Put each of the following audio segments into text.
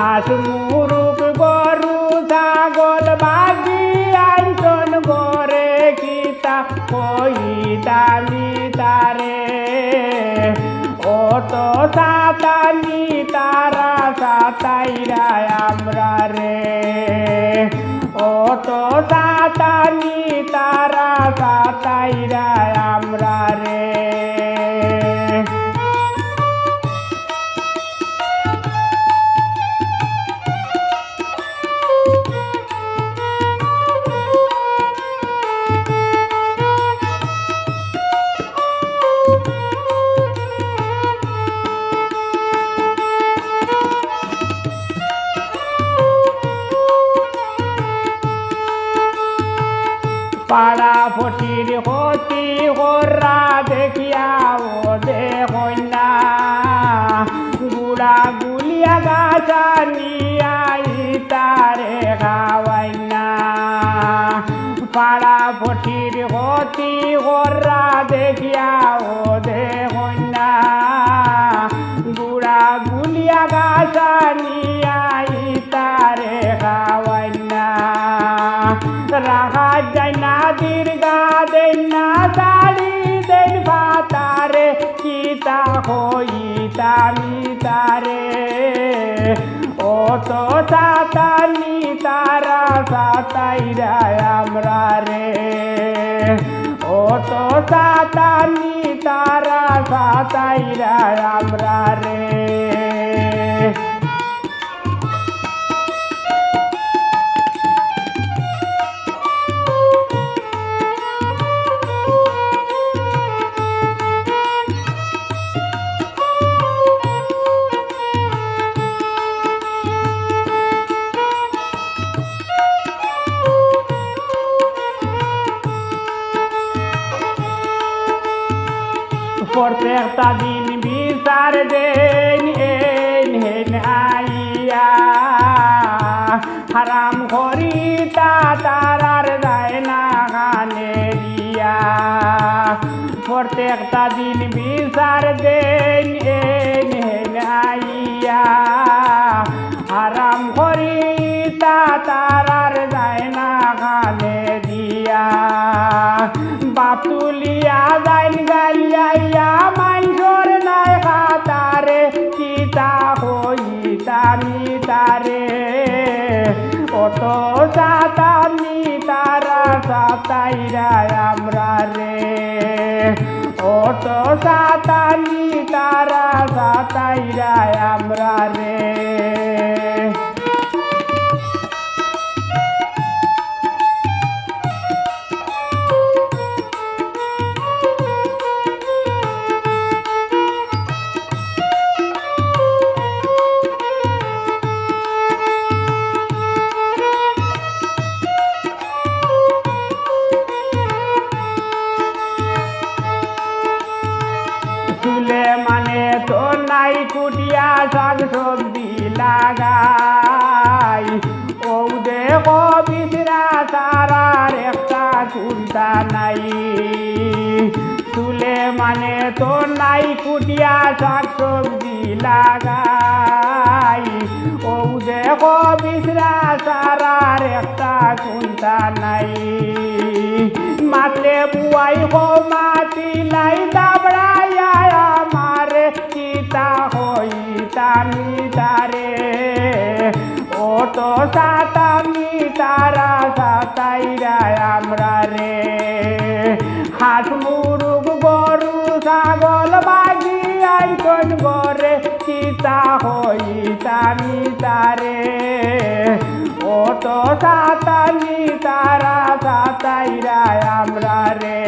হাঁস মুরুগ গরু ছাগল বাগি আইতন গরে কিতা কইতামি তারে ও তো সাতানি তারা সাতাইরা আমরা রে ও তো সাতানি তারা সাতাইরা আমরা রে পাড়া ফটির হতি হরা দেখিয়া ও দেখই না গুড়া গুলিয়া গাছা নিয়া তারে খাওয়াই না পাড়া ফটির হতি হরা দেখিয়া ও দেখই না গুড়া গুলিয়া গাছা নিয়া তারে খাওয়াই না রাখা যায় না দীর্ঘা দেন না শাড়ি দেন ভাতারে কিতা হইতামি তারে ও তো সাতানি তারা সাতাইরা আমরা রে ও তো সাতানি তারা সাতাইরা আমরা রে প্রত্যেকটা দিন বিচার দেন হেন আইয়া হারাম করি তারার যায় না গানে দিয়া প্রত্যেকটা দিন বিচার দেন হেন আইয়া হারাম করি তারার যায় না গানে দিয়া বাপ তুলিয়া যাইন গালিয়া মাইসর নাই খাতারে কিতা হইতামি তারে অত সাতানি তারা সাতাইরা আমরা রে অত সাতানি তারা সাতাইরা আমরা রে মানে তো নাই কুটিয়া শাক সবজি লাগাই ও দেখো বিচরা তারার একটা চিন্তা নাই তুলে মানে তো নাই কুটিয়া শাক সবজি লাগাই ও দেখো বিচরা তারার একটা চিন্তা নাই মাতলে বুয়াই গো মাটি লাই দাবড়াইয়া আমারে কিতা হইতামি তারে ও তো সাতামি তারা সাতাইরা আমরা রে হাঁস মুরুগ গরু ছাগল বাগি আইতন গরে কিতা হইতামি তারে ও তো সাতানি তারা সাতাইরা আমরা রে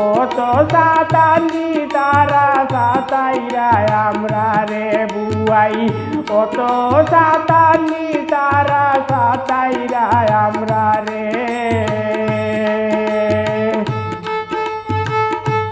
ও তো সাতানি তারা সাতাইরা আমরা রে বুয়াই ও তো সাতানি তারা সাতাইরা আমরা রে